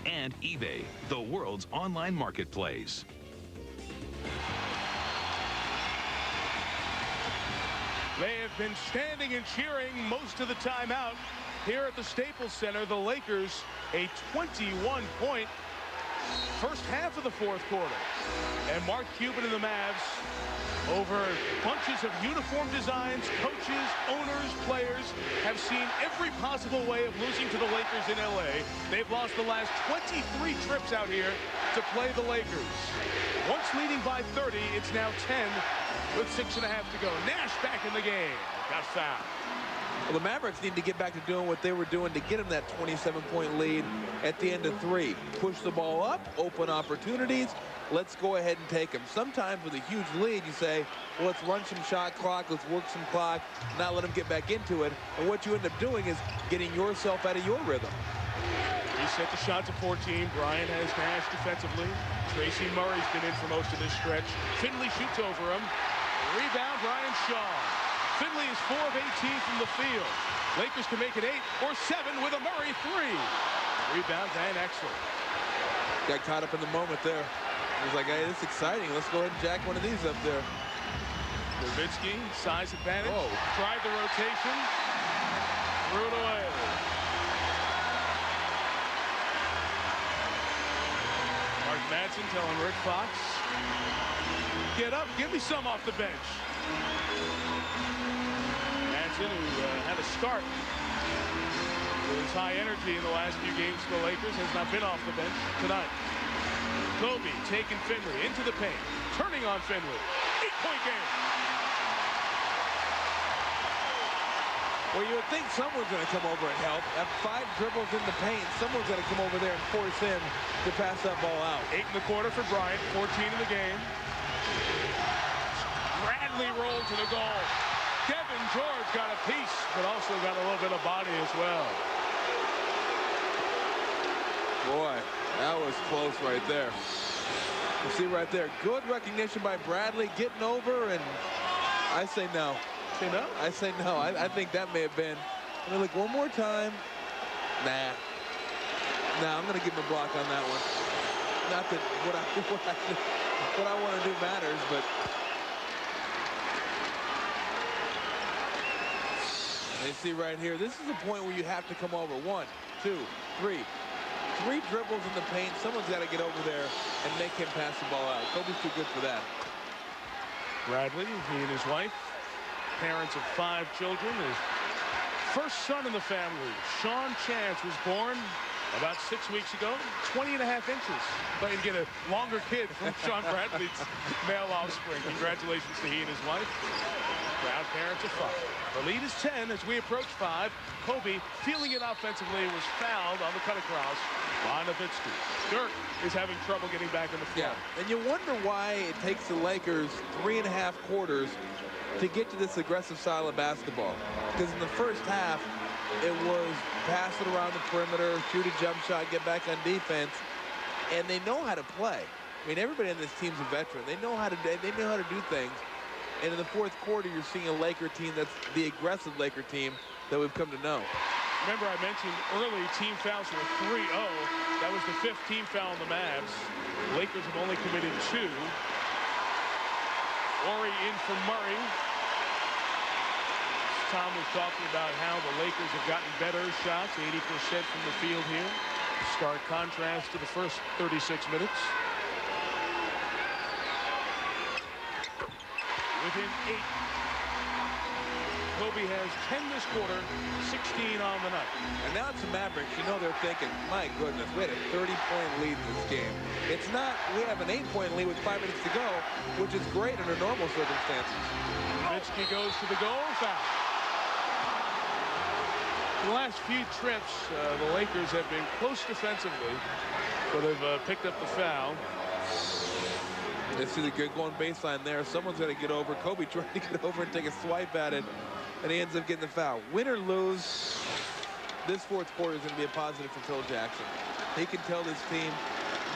and eBay, the world's online marketplace. They have been standing and cheering most of the time out here at the Staples Center. The Lakers, a 21-point first half of the fourth quarter. And Mark Cuban and the Mavs, over bunches of uniform designs, coaches, owners, players, have seen every possible way of losing to the Lakers in LA. They've lost the last 23 trips out here to play the Lakers. Once leading by 30, it's now 10 with 6.5 to go. Nash back in the game. Got fouled. Well, the Mavericks need to get back to doing what they were doing to get them that 27-point lead at the end of 3. Push the ball up, open opportunities. Let's go ahead and take them. Sometimes with a huge lead, you say, well, let's run some shot clock, let's work some clock, not let them get back into it. And what you end up doing is getting yourself out of your rhythm. He set the shot to 14. Bryant has Nash defensively. Tracy Murray's been in for most of this stretch. Finley shoots over him. Rebound, Brian Shaw. Finley is 4 of 18 from the field. Lakers can make it 8 or 7 with a Murray 3. Rebound, Van Exel. Got caught up in the moment there. He was like, hey, this is exciting. Let's go ahead and jack one of these up there. Nowitzki, size advantage. Whoa. Tried the rotation. Threw it away. Mark Madsen telling Rick Fox, get up, give me some off the bench. Madsen, who had a start with his high energy in the last few games for the Lakers, has not been off the bench tonight. Kobe taking Finley into the paint, turning on Finley. 8-point game. Well, you would think someone's going to come over and help. At 5 dribbles in the paint, someone's going to come over there and force him to pass that ball out. 8 in the quarter for Bryant, 14 in the game. Bradley rolled to the goal. Kevin George got a piece, but also got a little bit of body as well. Boy, that was close right there. You see right there, good recognition by Bradley, getting over, and I say no. Say no? I say no. I think that may have been. I mean, like, one more time. Nah. Nah, I'm going to give him a block on that one. Not that what I want to do matters, but. You see right here, this is a point where you have to come over. 1, 2, 3. 3 dribbles in the paint. Someone's got to get over there and make him pass the ball out. Kobe's too good for that. Bradley, he and his wife, parents of 5 children. His first son in the family, Sean Chance, was born about 6 weeks ago, 20.5 inches. But you get a longer kid from Sean Bradley's male offspring. Congratulations to he and his wife. Proud parents of 5. The lead is 10 as we approach 5. Kobe, feeling it offensively, was fouled on the cut across by Nowitzki. Dirk is having trouble getting back on the floor. Yeah, and you wonder why it takes the Lakers 3.5 quarters to get to this aggressive style of basketball. Because in the first half, it was pass it around the perimeter, shoot a jump shot, get back on defense, and they know how to play. I mean, everybody on this team's a veteran. They know how to do things. And in the fourth quarter, you're seeing a Laker team that's the aggressive Laker team that we've come to know. Remember, I mentioned early team fouls were 3-0. That was the 5th team foul on the Mavs. Lakers have only committed 2. Horry in for Murray. Tom was talking about how the Lakers have gotten better shots, 80% from the field here. Stark contrast to the first 36 minutes. Within 8. Kobe has 10 this quarter, 16 on the night. And now it's the Mavericks. You know they're thinking, my goodness, we had a 30-point lead in this game. It's not, we have an 8-point lead with 5 minutes to go, which is great under normal circumstances. Nowitzki goes to the goal, foul. In the last few trips, the Lakers have been close defensively, but they've picked up the foul. They see the good going baseline there. Someone's got to get over. Kobe trying to get over and take a swipe at it, and he ends up getting the foul. Win or lose, this fourth quarter is going to be a positive for Phil Jackson. He can tell this team,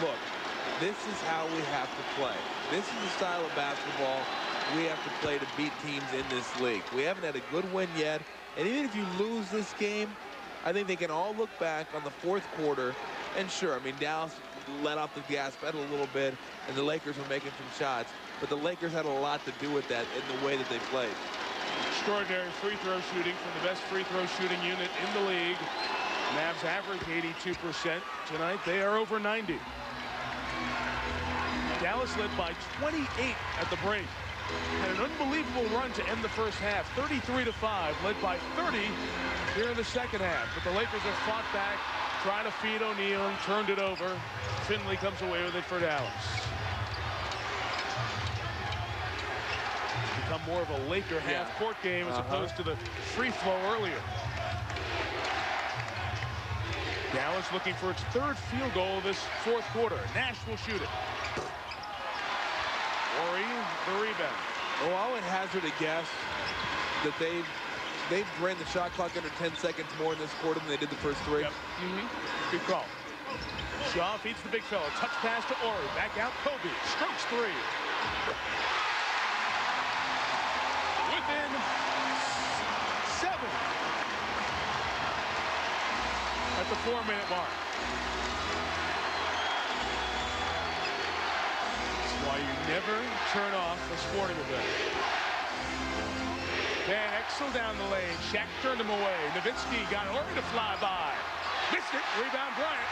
look, this is how we have to play. This is the style of basketball we have to play to beat teams in this league. We haven't had a good win yet, and even if you lose this game, I think they can all look back on the fourth quarter And sure, I mean, Dallas let off the gas pedal a little bit, and the Lakers were making some shots. But the Lakers had a lot to do with that in the way that they played. Extraordinary free throw shooting from the best free throw shooting unit in the league. Mavs average 82%. Tonight, they are over 90. Dallas led by 28 at the break. Had an unbelievable run to end the first half. 33-5, led by 30 here in the second half. But the Lakers have fought back, trying to feed O'Neal, and turned it over. Finley comes away with it for Dallas. Become more of a Laker half-court game as opposed to the free flow earlier. Dallas looking for its third field goal of this fourth quarter. Nash will shoot it. Ori, the rebound. Oh, I would hazard a guess that they've ran the shot clock under 10 seconds more in this quarter than they did the first three. Yep. Good call. Shaw feeds the big fella. Touch pass to Ori. Back out Kobe. Strokes three. Within 7. At the 4-minute mark. That's why you never turn off a sporting event. Van Exel down the lane. Shaq turned him away. Nowitzki got Ori to fly by. Missed it. Rebound Bryant.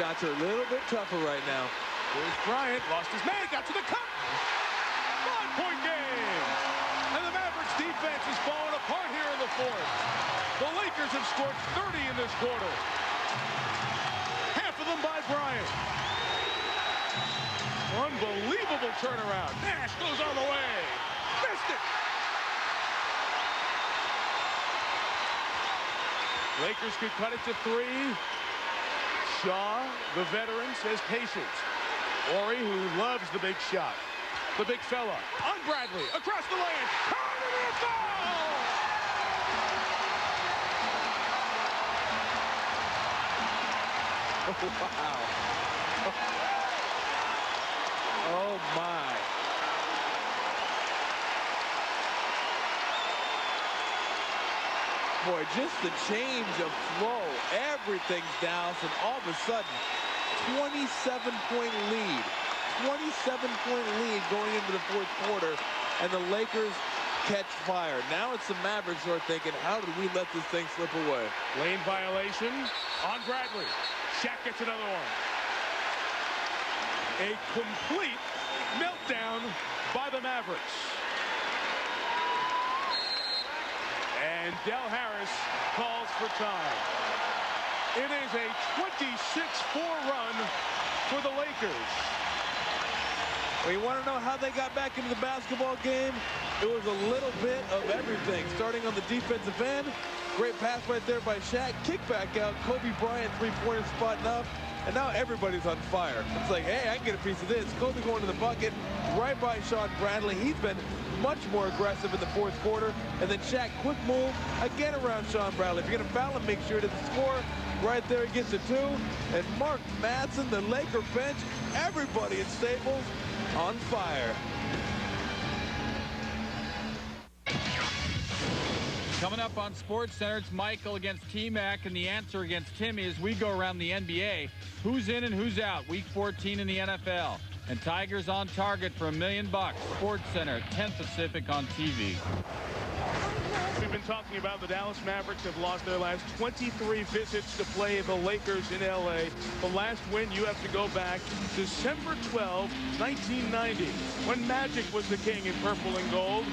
Shots are a little bit tougher right now. Here's Bryant. Lost his man. Got to the cup. 5-point game. And the Mavericks defense is falling apart here in the fourth. The Lakers have scored 30 in this quarter. Half of them by Bryant. Unbelievable turnaround. Nash goes all the way. Missed it. Lakers could cut it to 3. Shaw, the veteran, says patience. Ori, who loves the big shot. The big fella on Bradley, across the lane. Permanent foul! Oh, wow. Oh, my. Boy, just the change of flow. Everything's down, and all of a sudden, 27-point lead. 27-point lead going into the fourth quarter, and the Lakers catch fire. Now it's the Mavericks who are thinking, how did we let this thing slip away? Lane violation on Bradley. Shaq gets another one. A complete meltdown by the Mavericks. And Del Harris calls for time. It is a 26-4 run for the Lakers. Well, you want to know how they got back into the basketball game? It was a little bit of everything. Starting on the defensive end, great pass right there by Shaq. Kick back out, Kobe Bryant, three-pointer spotting up, and now everybody's on fire. It's like, hey, I can get a piece of this. Kobe going to the bucket, right by Sean Bradley. He's been much more aggressive in the fourth quarter. And then Shaq, quick move, again around Sean Bradley. If you're going to foul him, make sure to score. Right there, he gets a 2. And Mark Madsen, the Laker bench, everybody in Staples on fire. Coming up on SportsCenter, it's Michael against T-Mac, and the answer against Timmy as we go around the NBA. Who's in and who's out? Week 14 in the NFL. And Tigers on target for $1 million. SportsCenter, 10 Pacific on TV. We've been talking about the Dallas Mavericks have lost their last 23 visits to play the Lakers in L.A. The last win, you have to go back December 12, 1990, when Magic was the king in purple and gold.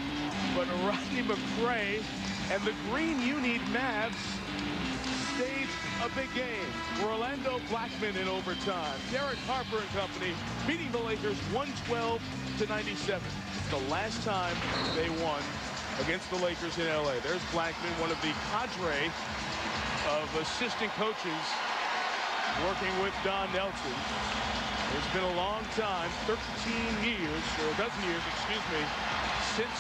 But Rodney McRae and the Green You Need Mavs staged a big game. Orlando Blackman in overtime. Derek Harper and company beating the Lakers 112-97. It's the last time they won against the Lakers in L.A. There's Blackman, one of the cadre of assistant coaches working with Don Nelson. It's been a long time, 13 years, or a dozen years, excuse me, since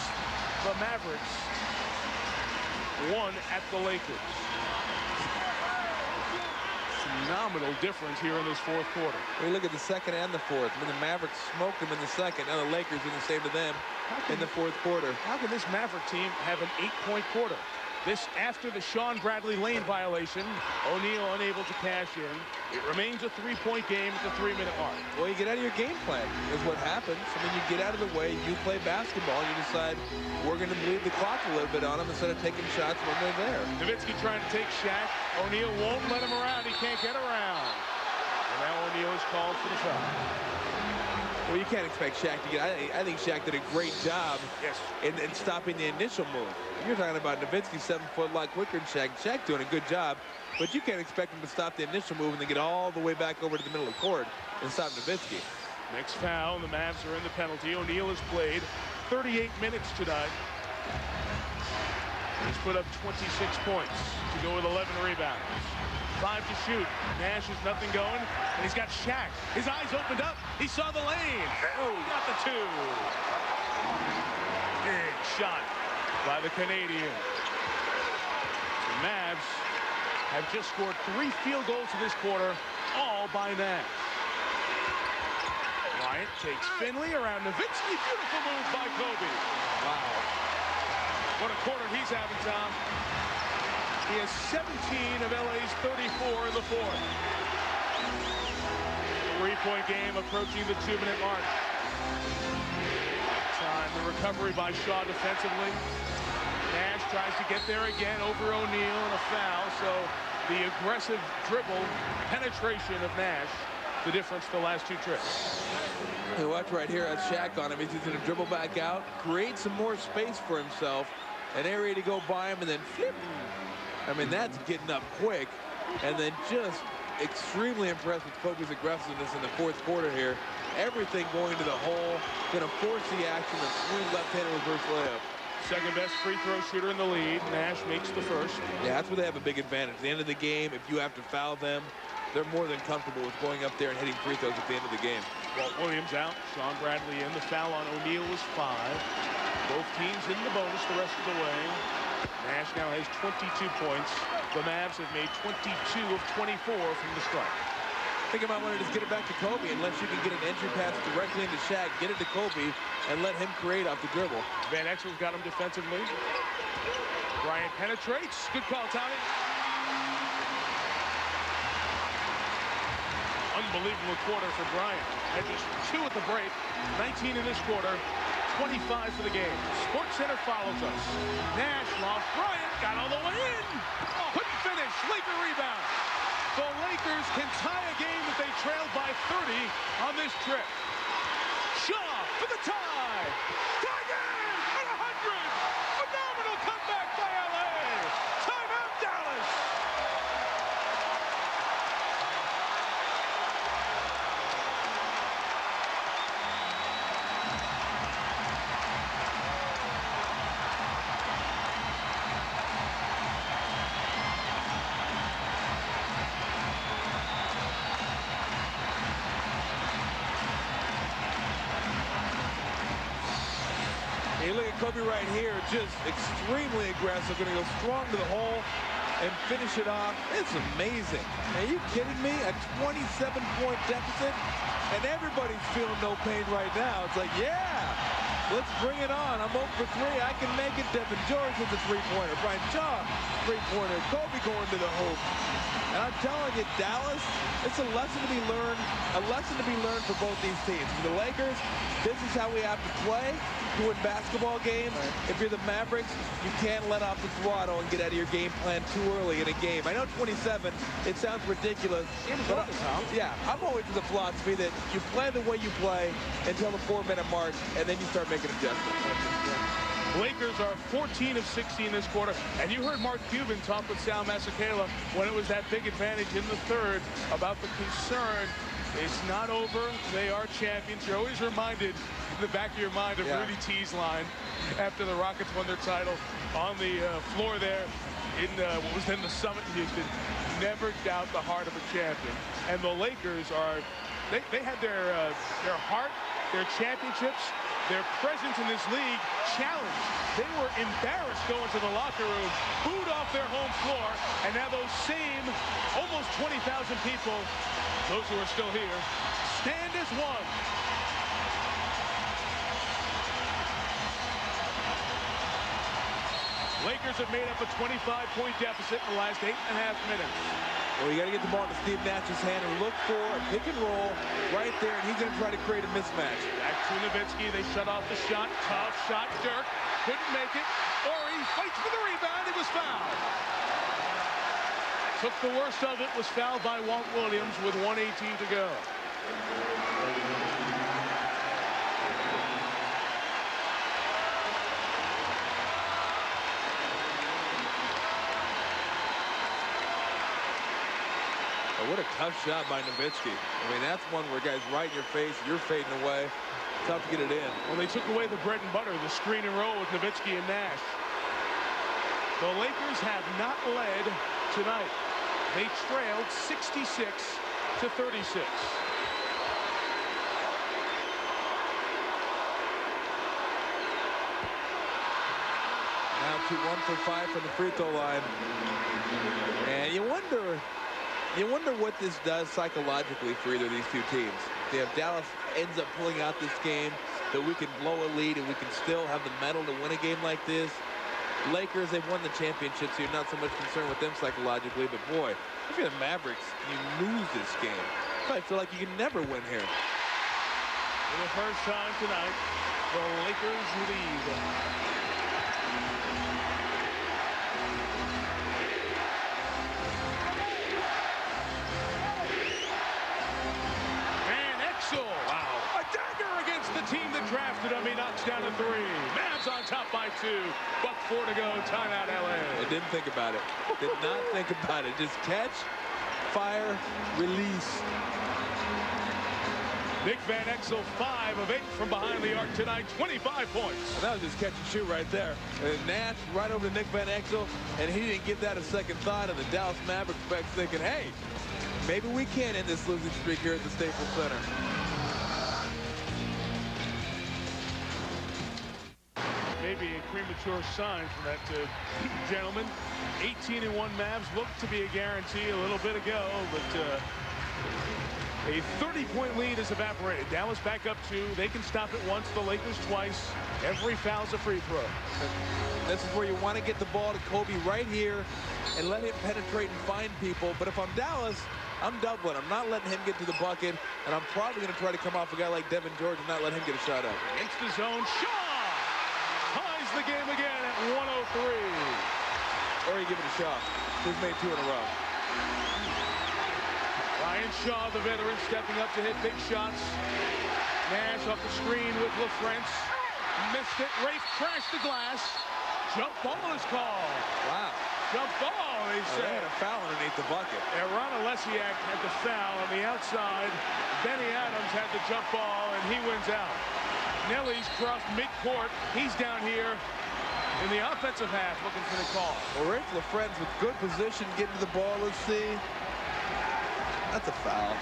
the Mavericks won at the Lakers. Phenomenal difference here in this fourth quarter. We look at the second and the fourth. I mean, the Mavericks smoked them in the second. Now the Lakers doing the same to them in the fourth quarter. How can this Maverick team have an 8-point quarter? This after the Sean Bradley lane violation. O'Neal unable to cash in. It remains a 3-point game at the 3-minute mark. Well, you get out of your game plan is what happens. I mean, you get out of the way, you play basketball, and you decide we're going to bleed the clock a little bit on them instead of taking shots when they're there. Nowitzki trying to take Shaq. O'Neal won't let him around. He can't get around. And now O'Neal is called for the foul. Well, you can't expect Shaq to get. I think Shaq did a great job in stopping the initial move. You're talking about Nowitzki, 7 foot, a lot quicker than Shaq. Shaq doing a good job, but you can't expect him to stop the initial move and then get all the way back over to the middle of the court and stop Nowitzki. Next foul, and the Mavs are in the penalty. O'Neal has played 38 minutes tonight. He's put up 26 points to go with 11 rebounds. 5 to shoot. Nash has nothing going, and he's got Shaq. His eyes opened up. He saw the lane. Oh, got the 2. Big shot by the Canadian. The Mavs have just scored 3 field goals in this quarter, all by Nash. Bryant takes Finley around Nowitzki. Beautiful move by Kobe. Wow. What a quarter he's having, Tom. He has 17 of LA's 34 in the fourth. 3-point game approaching the 2-minute mark. Time the recovery by Shaw defensively. Nash tries to get there again over O'Neal and a foul. So the aggressive dribble penetration of Nash, the difference the last 2 trips. Hey, watch right here. That's Shaq on him. He's going to dribble back out, create some more space for himself, an area to go by him, and then flip. I mean, that's getting up quick, and then just extremely impressed with Kobe's aggressiveness in the fourth quarter here. Everything going to the hole, going to force the action, a smooth left-handed reverse layup. Second best free throw shooter in the league. Nash makes the first. Yeah, that's where they have a big advantage. At the end of the game, if you have to foul them, they're more than comfortable with going up there and hitting free throws at the end of the game. Walt Williams out. Sean Bradley in. The foul on O'Neal was 5. Both teams in the bonus the rest of the way. Nash now has 22 points. The Mavs have made 22 of 24 from the stripe. I think about wanting to just get it back to Kobe, unless you can get an entry pass directly into Shaq, get it to Kobe, and let him create off the dribble. Van Exel's got him defensively. Bryant penetrates. Good call, Tommy. Unbelievable quarter for Bryant. Had just 2 at the break, 19 in this quarter, 25 for the game. Sports Center follows us. Nash lost. Bryant got all the way in. Couldn't finish. Laker rebound. The Lakers can tie a game that they trailed by 30 on this trip. Shaw for the tie. Tigers at 100. Phenomenal comeback by LA. Timeout, Dallas. Hey, look at Kobe right here, just extremely aggressive, going to go strong to the hole and finish it off. It's amazing. Are you kidding me? A 27-point deficit, and everybody's feeling no pain right now. It's like, yeah, let's bring it on. I'm 0 for 3. I can make it. Devin George with a 3-pointer. Brian Shaw, 3-pointer. Kobe going to the hoop. And I'm telling you, Dallas, it's a lesson to be learned. A lesson to be learned for both these teams. For the Lakers, this is how we have to play to win basketball games. Right. If you're the Mavericks, you can't let off the throttle and get out of your game plan too early in a game. I know 27, it sounds ridiculous. But yeah, I'm always of the philosophy that you play the way you play until the 4-minute mark, and then you start making adjustments. Lakers are 14 of 16 this quarter. And you heard Mark Cuban talk with Sal Masekela when it was that big advantage in the third about the concern. It's not over. They are champions. You're always reminded in the back of your mind of Rudy T's line after the Rockets won their title on the floor there in what was then the Summit in Houston. Never doubt the heart of a champion. And the Lakers are, they had their heart, their championships, their presence in this league challenged. They were embarrassed going to the locker room, booed off their home floor, and now those same almost 20,000 people, those who are still here, stand as one. Lakers have made up a 25-point deficit in the last 8.5 minutes. Well, you got to get the ball into Steve Nash's hand and look for a pick and roll right there, and he's going to try to create a mismatch. Back to Nowitzki. They shut off the shot. Tough shot. Dirk couldn't make it. Ori fights for the rebound. He was fouled. Took the worst of it. Was fouled by Walt Williams with 1:18 to go. What a tough shot by Nowitzki. I mean, that's one where guys right in your face, you're fading away. Tough to get it in. Well, they took away the bread and butter, the screen and roll with Nowitzki and Nash. The Lakers have not led tonight. They trailed 66 to 36. Now to 1 for 5 from the free throw line. And you wonder what this does psychologically for either of these two teams. If Dallas ends up pulling out this game, that we can blow a lead and we can still have the mettle to win a game like this. Lakers, they've won the championship, so you're not so much concerned with them psychologically. But boy, if you're the Mavericks, you lose this game. I feel like you can never win here. For the first time tonight, the Lakers lead. Team that drafted him, he knocks down a three. Mavs on top by 2. Buck 4 to go. Timeout, LA. I didn't think about it. Did not think about it. Just catch, fire, release. Nick Van Exel, 5 of 8 from behind the arc tonight. 25 points. And that was just catch and shoot right there. And Nash right over to Nick Van Exel, and he didn't give that a second thought. And the Dallas Mavericks back thinking, hey, maybe we can end this losing streak here at the Staples Center. Maybe a premature sign from that gentleman. 18-1 Mavs looked to be a guarantee a little bit ago, but a 30-point lead is evaporated. Dallas back up 2. They can stop it once, the Lakers twice. Every foul's a free throw. This is where you want to get the ball to Kobe right here and let him penetrate and find people. But if I'm Dallas, I'm doubling. I'm not letting him get to the bucket, and I'm probably going to try to come off a guy like Devin George and not let him get a shot up. Against the zone, Shaw ties the game again at 103. Or you give it a shot. He's made 2 in a row. Ryan Shaw, the veteran, stepping up to hit big shots. Nash off the screen with LaFrance. Missed it. Rafe crashed the glass. Jump ball is called. Wow. Jump ball, they say. They had a foul underneath the bucket. Ron Olesiak had the foul on the outside. Benny Adams had the jump ball, and he wins out. Nelly's crossed midcourt. He's down here in the offensive half looking for the call. Well, Rafe LaFrance with good position, getting to the ball. Let's see. That's a foul.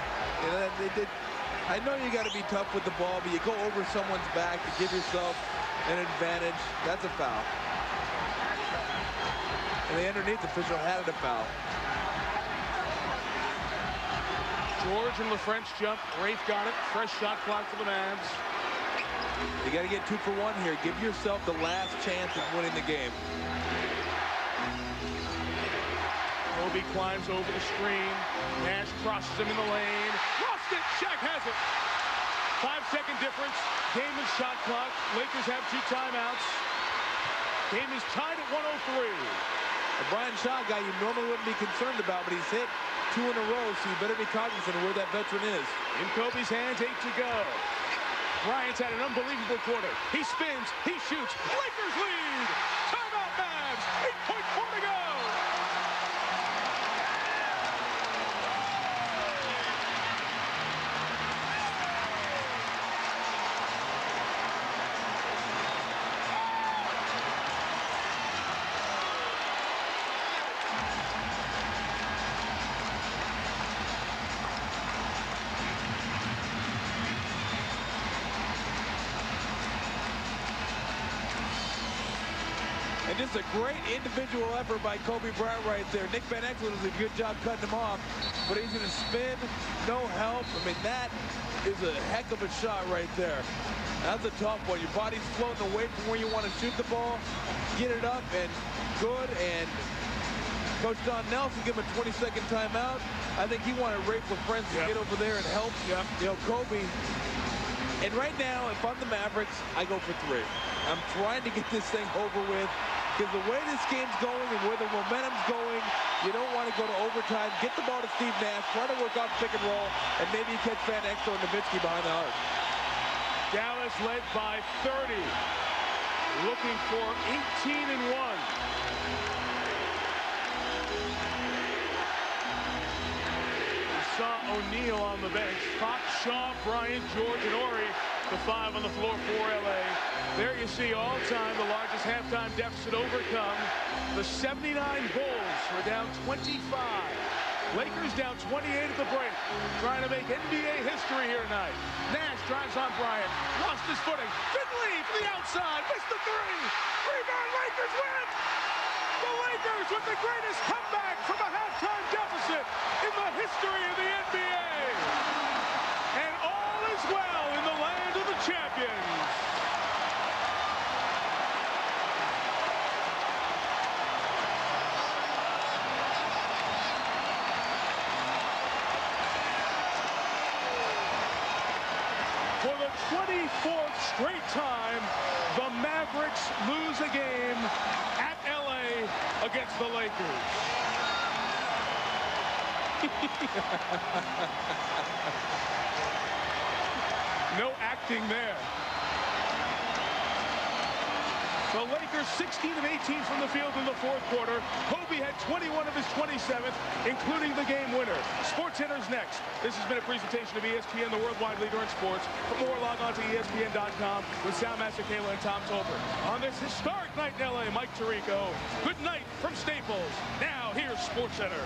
I know you got to be tough with the ball, but you go over someone's back to give yourself an advantage. That's a foul. And the underneath official had a foul. George and LaFrance jump. Rafe got it. Fresh shot clock for the Mavs. You got to get 2 for 1 here. Give yourself the last chance of winning the game. Kobe climbs over the screen. Nash crosses him in the lane. Lost it. Shaq has it. 5-second difference. Game is shot clock. Lakers have 2 timeouts. Game is tied at 103. The Brian Shaw guy you normally wouldn't be concerned about, but he's hit 2 in a row, so you better be cognizant of where that veteran is. In Kobe's hands, 8 to go. Bryant's had an unbelievable quarter. He spins, he shoots. Lakers lead. Timeout Mavs. 8.4 to go. And just a great individual effort by Kobe Bryant right there. Nick Van Exel does a good job cutting him off, but he's going to spin, no help. I mean, that is a heck of a shot right there. That's a tough one. Your body's floating away from where you want to shoot the ball. Get it up and good. And Coach Don Nelson give him a 20-second timeout. I think he wanted Rafe LaFrentz to get over there and help. You know, Kobe. And right now, if I'm the Mavericks, I go for 3. I'm trying to get this thing over with. Because the way this game's going and where the momentum's going, you don't want to go to overtime. Get the ball to Steve Nash. Try to work off pick and roll. And maybe you catch Van Exel and Nowitzki behind the arc. Dallas led by 30. Looking for 18-1. Saw O'Neal on the bench. Fox, Shaw, Bryant, George, and Ori, the 5 on the floor for LA. There you see all time the largest halftime deficit overcome. The 79 Bulls were down 25. Lakers down 28 at the break. Trying to make NBA history here tonight. Nash drives on Bryant. Lost his footing. Finley from the outside. Missed the 3. Rebound. Lakers win. The Lakers with the greatest comeback from a halftime deficit in the history of the NBA. And all is well in the land of the champions. For the 24th straight time, the Mavericks lose a game at LA against the Lakers. No acting there. The Lakers 16 of 18 from the field in the fourth quarter. Kobe had 21 of his 27th, including the game winner. SportsCenter's next. This has been a presentation of ESPN, the worldwide leader in sports. For more, log on to ESPN.com with Soundmaster Kayla and Tom Tolbert. On this historic night in LA, Mike Tirico. Good night from Staples. Now, here's SportsCenter.